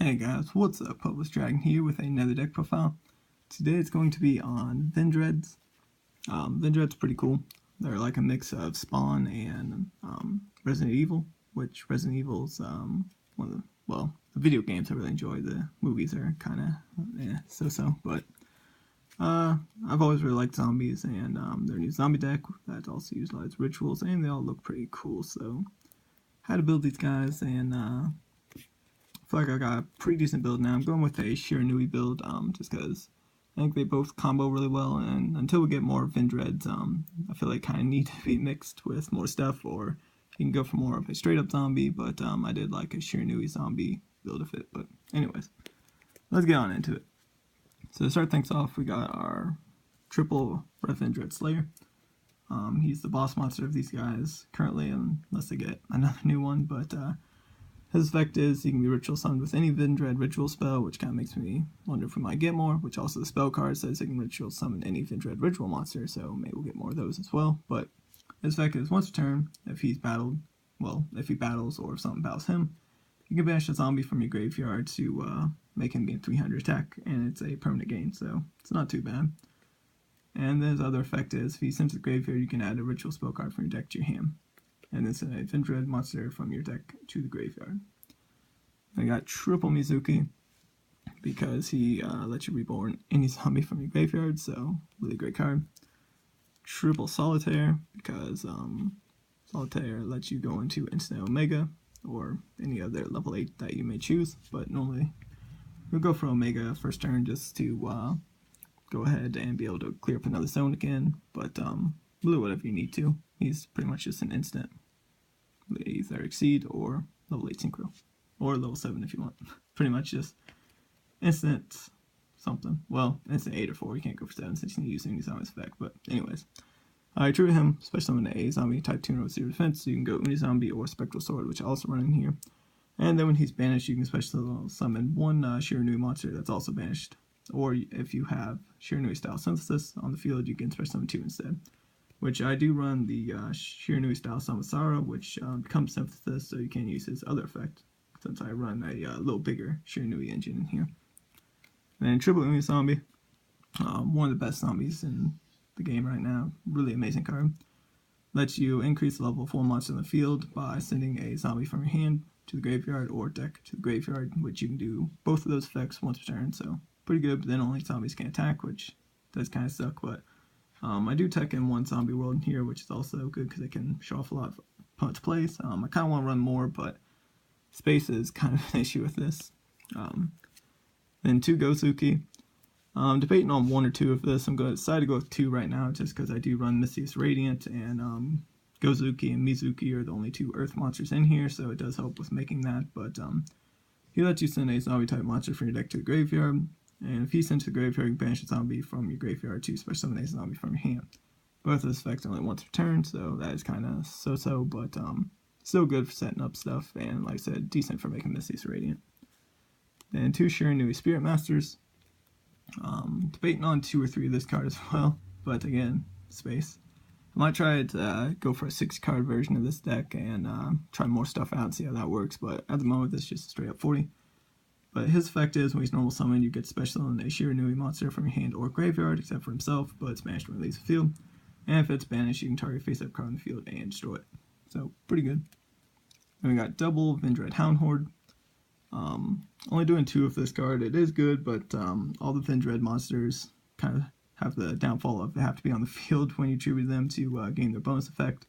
Hey guys, what's up? Hopelessdragon here with another deck profile. Today it's going to be on Vendreads. Vendread's pretty cool. They're like a mix of Spawn and Resident Evil, which Resident Evil's one of the video games I really enjoy. The movies are kind of so-so, but I've always really liked zombies, and their new zombie deck that also utilizes rituals, and they all look pretty cool. So how to build these guys, and I feel like I got a pretty decent build now. I'm going with a Shiranui build, just because I think they both combo really well, and until we get more Vendreads, I feel like kind of need to be mixed with more stuff, or you can go for more of a straight up zombie, but I did like a Shiranui zombie build of it. But anyways, let's get on into it. So to start things off, we got our triple Red Vendread Slayer. He's the boss monster of these guys currently, unless they get another new one, but his effect is he can be ritual summoned with any Vendread ritual spell, which kind of makes me wonder if we might get more, which also the spell card says he can ritual summon any Vendread ritual monster, so maybe we'll get more of those as well. But his effect is once a turn, if he battles or if something battles him, you can banish a zombie from your graveyard to make him gain 300 attack, and it's a permanent gain, so it's not too bad. And then his other effect is if he sends to the graveyard, you can add a ritual spell card from your deck to your hand, and then send a Vendread monster from your deck to the graveyard. I got triple Mizuki because he lets you reborn any zombie from your graveyard, so really great card. Triple Solitaire because Solitaire lets you go into Instant Omega or any other level 8 that you may choose, but normally we'll go for Omega first turn just to go ahead and be able to clear up another zone again, but really whatever you need to. He's pretty much just an instant. Either Exceed or level 8 Synchro. Or level 7 if you want. Pretty much just instant something. Well, instant 8 or 4. You can't go for 7 since you can use any zombie effect. But anyways. I true to him, special summon a zombie type 2 with 0 defense, so you can go Unizombie or Spectral Sword, which I also run in here. And then when he's banished, you can special summon one Shiranui monster that's also banished. Or if you have Shiranui style synthesis on the field, you can special summon 2 instead. Which I do run the Shiranui style Samasara, which becomes synthesis, so you can use his other effect, since I run a little bigger Shiranui engine in here. And then triple Unizombie, one of the best zombies in the game right now. Really amazing card. Lets you increase the level of one monster in the field by sending a zombie from your hand to the graveyard or deck to the graveyard, which you can do both of those effects once per turn, so pretty good, but then only zombies can attack, which does kind of suck, but I do tech in one zombie world in here, which is also good because it can show off a lot of opponents' plays. I kind of want to run more, but space is kind of an issue with this. Then 2 Gozuki. Debating on 1 or 2 of this. I'm going to decide to go with 2 right now, just because I do run Mischievous Radiant, and Gozuki and Mizuki are the only 2 Earth monsters in here, so it does help with making that. But he lets you send a zombie type monster from your deck to the graveyard. And if he sends to the graveyard, you can banish a zombie from your graveyard to special summon a zombie from your hand. Both of those effects are only once per turn, so that is kind of so-so, but still good for setting up stuff, and like I said, decent for making Mischievous Radiant. Then 2 Shiranui Spirit Masters. Debating on 2 or 3 of this card as well, but again, space. I might try to go for a 6-card version of this deck and try more stuff out and see how that works, but at the moment, this is just a straight up 40. But his effect is, when he's normal summoned, you get special summon a Shiranui monster from your hand or graveyard, except for himself, but it's banished when it leaves the field. And if it's banished, you can target face-up card on the field and destroy it. So, pretty good. Then we got double Vendread Hound Horde. Only doing 2 of this card. It is good, but all the Vendread monsters kind of have the downfall of they have to be on the field when you tribute them to gain their bonus effect.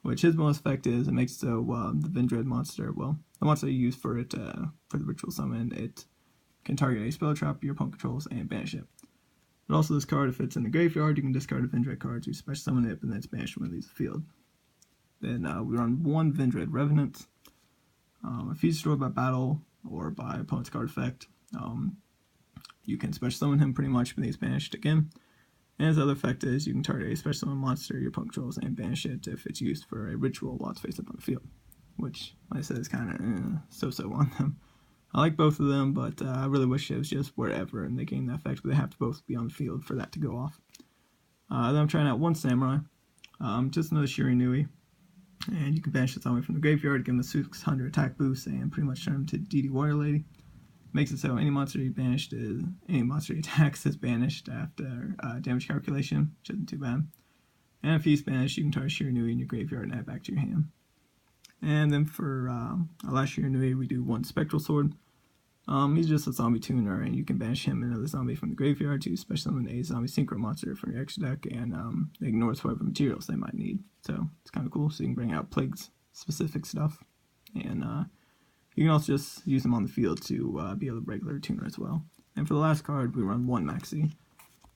Which his bonus effect is, it makes so the Vendread monster, well, the monster you use for it, for the ritual summon, it can target a spell trap your opponent controls and banish it. But also this card, if it's in the graveyard, you can discard a Vendread card to special summon it, and then it's banished when it leaves the field. Then we run 1 Vendread Revenant. If he's destroyed by battle or by opponent's card effect, you can special summon him pretty much when he's banished again. And his other effect is you can target a special summon monster your opponent controls and banish it if it's used for a ritual while it's face up on the field. Which, like I said, is kind of so-so on them. I like both of them, but I really wish it was just wherever and they gain that effect, but they have to both be on the field for that to go off. Then I'm trying out 1 Samurai. Just another Shiranui. And you can banish the zombie from the graveyard, give him a 600 attack boost, and pretty much turn him to DD Warrior Lady. Makes it so any monster you attacks is banished after damage calculation, which isn't too bad. And if he's banished, you can target Shiranui in your graveyard and add it back to your hand. And then for our last Shiranui, we do one Spectral Sword. He's just a zombie tuner, and you can banish him and another zombie from the graveyard to special summon a zombie synchro monster from your extra deck, and it ignores whatever materials they might need. So it's kind of cool. So you can bring out plague-specific stuff, and you can also just use them on the field to be a regular tuner as well. And for the last card, we run one Maxi.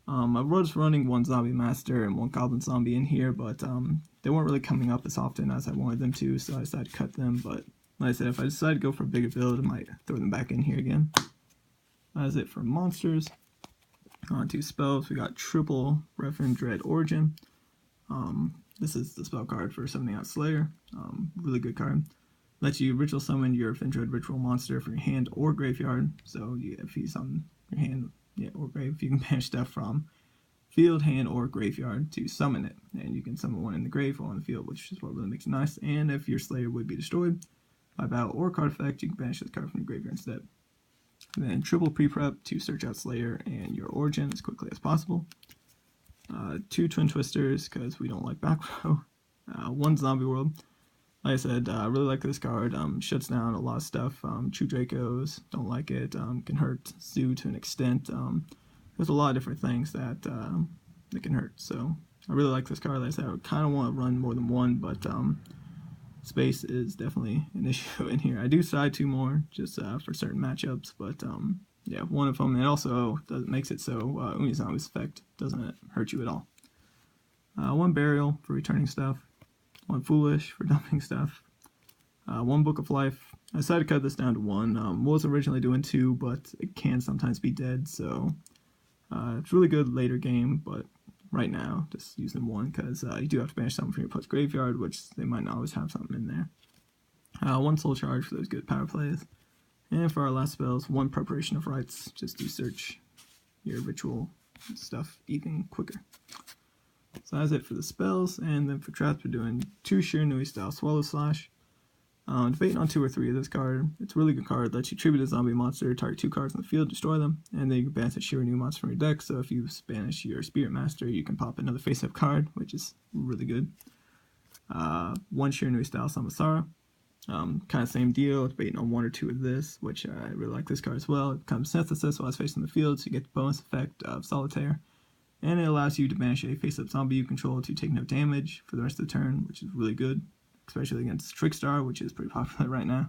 I was running one Zombie Master and one Goblin Zombie in here, but they weren't really coming up as often as I wanted them to, so I decided to cut them. But like I said, if I decide to go for a bigger build, I might throw them back in here again. That's it for monsters. On to spells, we got triple Yugioh Vendread Origin. This is the spell card for summoning out Slayer. Really good card. Lets you ritual summon your Vendread ritual monster from your hand or graveyard. So if he's on your hand or grave, you can banish stuff from field, hand, or graveyard to summon it. And you can summon one in the grave or on the field, which is what really makes it nice. And if your Slayer would be destroyed by battle or card effect, you can banish this card from your graveyard instead. And then triple pre-prep to search out Slayer and your Origin as quickly as possible. 2 Twin Twisters, because we don't like back row. 1 Zombie World. Like I said, I really like this card. Shuts down a lot of stuff. True Dracos, don't like it. Can hurt Zoo to an extent. There's a lot of different things that can hurt. So I really like this card. Like I said, I kind of want to run more than one, but space is definitely an issue in here. I do side 2 more just for certain matchups, but yeah, one of them. It also makes it so Unizami's effect doesn't hurt you at all. 1 Burial for returning stuff. 1 Foolish for dumping stuff. 1 Book of Life. I decided to cut this down to 1. Was originally doing 2, but it can sometimes be dead, so it's really good later game, but right now, just using 1, because you do have to banish something from your opponent's graveyard, which they might not always have something in there. 1 Soul Charge for those good power plays. And for our last spells, 1 Preparation of Rites, just to search your ritual stuff even quicker. So that's it for the spells, and then for traps we're doing 2 Shiranui style Swallow Slash. Debating on 2 or 3 of this card. It's a really good card. Lets you tribute a zombie monster, target 2 cards on the field, destroy them, and then you can banish a Shiranui monster from your deck. So if you banish your Spirit Master, you can pop another face-up card, which is really good. 1 Shiranui style Samsara. Kind of same deal. Debating on 1 or 2 of this, which I really like this card as well. It becomes Synthesis while it's facing the field, so you get the bonus effect of Solitaire. And it allows you to banish a face-up zombie you control to take no damage for the rest of the turn, which is really good, especially against Trickstar, which is pretty popular right now.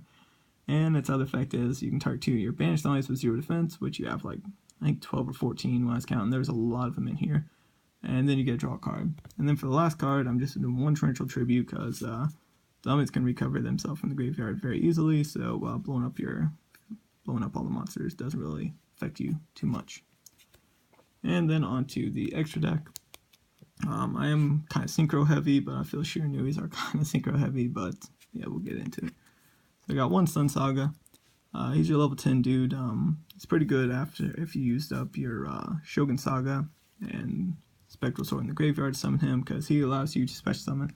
And its other effect is you can target 2 of your banished zombies with 0 defense, which you have like, I think 12 or 14 when I was counting. There's a lot of them in here. And then you get to draw a card. And then for the last card, I'm just doing 1 Torrential Tribute, because zombies can recover themselves from the graveyard very easily, so blowing up all the monsters doesn't really affect you too much. And then on to the extra deck. I am kind of synchro heavy, but I feel Shiranuis are kind of synchro heavy, but yeah, we'll get into it. So I got 1 Sun Saga. He's your level 10 dude. It's pretty good if you used up your Shogun Saga and Spectral Sword in the graveyard to summon him, because he allows you to special summon.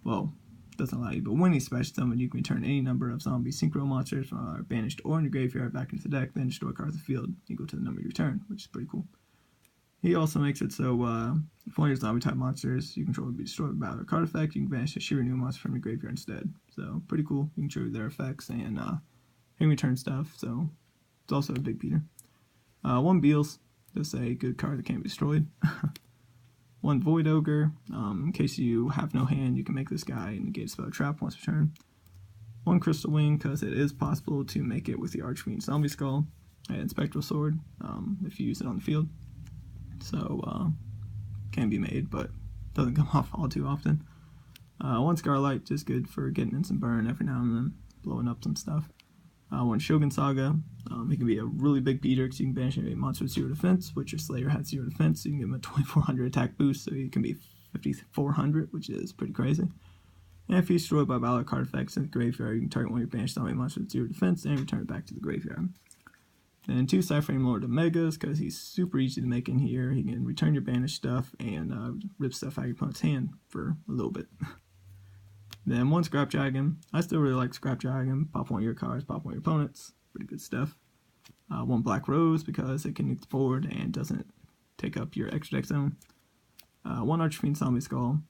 Well, doesn't allow you, but when he's special summoned, you can return any number of zombie synchro monsters banished or in your graveyard back into the deck, then destroy cards in the field equal to the number you return, which is pretty cool. He also makes it so if one of your zombie-type monsters you control would be destroyed by a card effect, you can banish a Shiranui monster from your graveyard instead. So, pretty cool. You can trigger their effects and return stuff, so it's also a big beater. 1 Beals, just a good card that can't be destroyed. 1 Void Ogre, in case you have no hand, you can make this guy negate a spell trap once per turn. 1 Crystal Wing, because it is possible to make it with the Archfiend Zombie Skull, and Spectral Sword, if you use it on the field. So, can be made, but doesn't come off all too often. 1 Scarlight, just good for getting in some burn every now and then, blowing up some stuff. 1 Shogun Saga, he can be a really big beater because you can banish a monster with 0 defense, which your Slayer has 0 defense, so you can give him a 2400 attack boost, so he can be 5400, which is pretty crazy. And if he's destroyed by valor card effects in the graveyard, you can target 1 of your banished zombie monsters with 0 defense and return it back to the graveyard. Then 2 Cyframe Lord Omegas, because he's super easy to make in here. He can return your banished stuff and rip stuff out of your opponent's hand for a little bit. Then 1 Scrap Dragon. I still really like Scrap Dragon. Pop 1 of your cards, pop 1 of your opponents. Pretty good stuff. 1 Black Rose because it can move forward and doesn't take up your extra deck zone. 1 Archfiend Zombie Skull.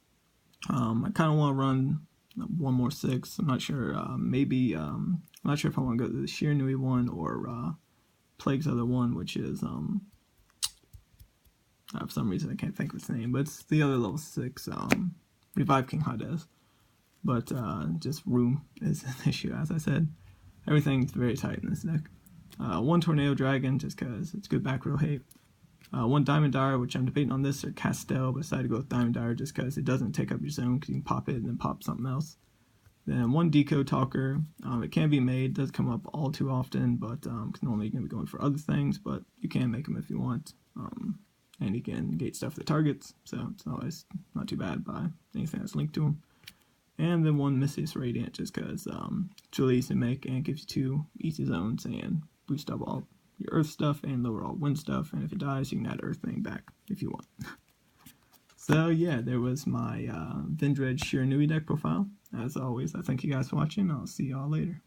I kind of want to run 1 more 6. I'm not sure. Maybe I'm not sure if I want to go to the Sheer Nui one or Plague's other one, which is for some reason I can't think of its name, but it's the other level 6 Revive King Hades. But just room is an issue, as I said. Everything's very tight in this deck. 1 Tornado Dragon, just because it's good back row hate. 1 Diamond Dire, which I'm debating on this or Castel, but I decided to go with Diamond Dire just because it doesn't take up your zone, because you can pop it and then pop something else. Then 1 Decode Talker. It can be made, does come up all too often, but normally you're going to be going for other things, but you can make them if you want. And you can gate stuff that targets, so it's always not too bad by anything that's linked to them. And then 1 Mischievous Radiant, just because it's really easy to make and gives you 2 easy zones and boost up all your earth stuff and lower all wind stuff, and if it dies you can add earth thing back if you want. So yeah, there was my Vendread Sheer Nui deck profile. As always, I thank you guys for watching. I'll see y'all later.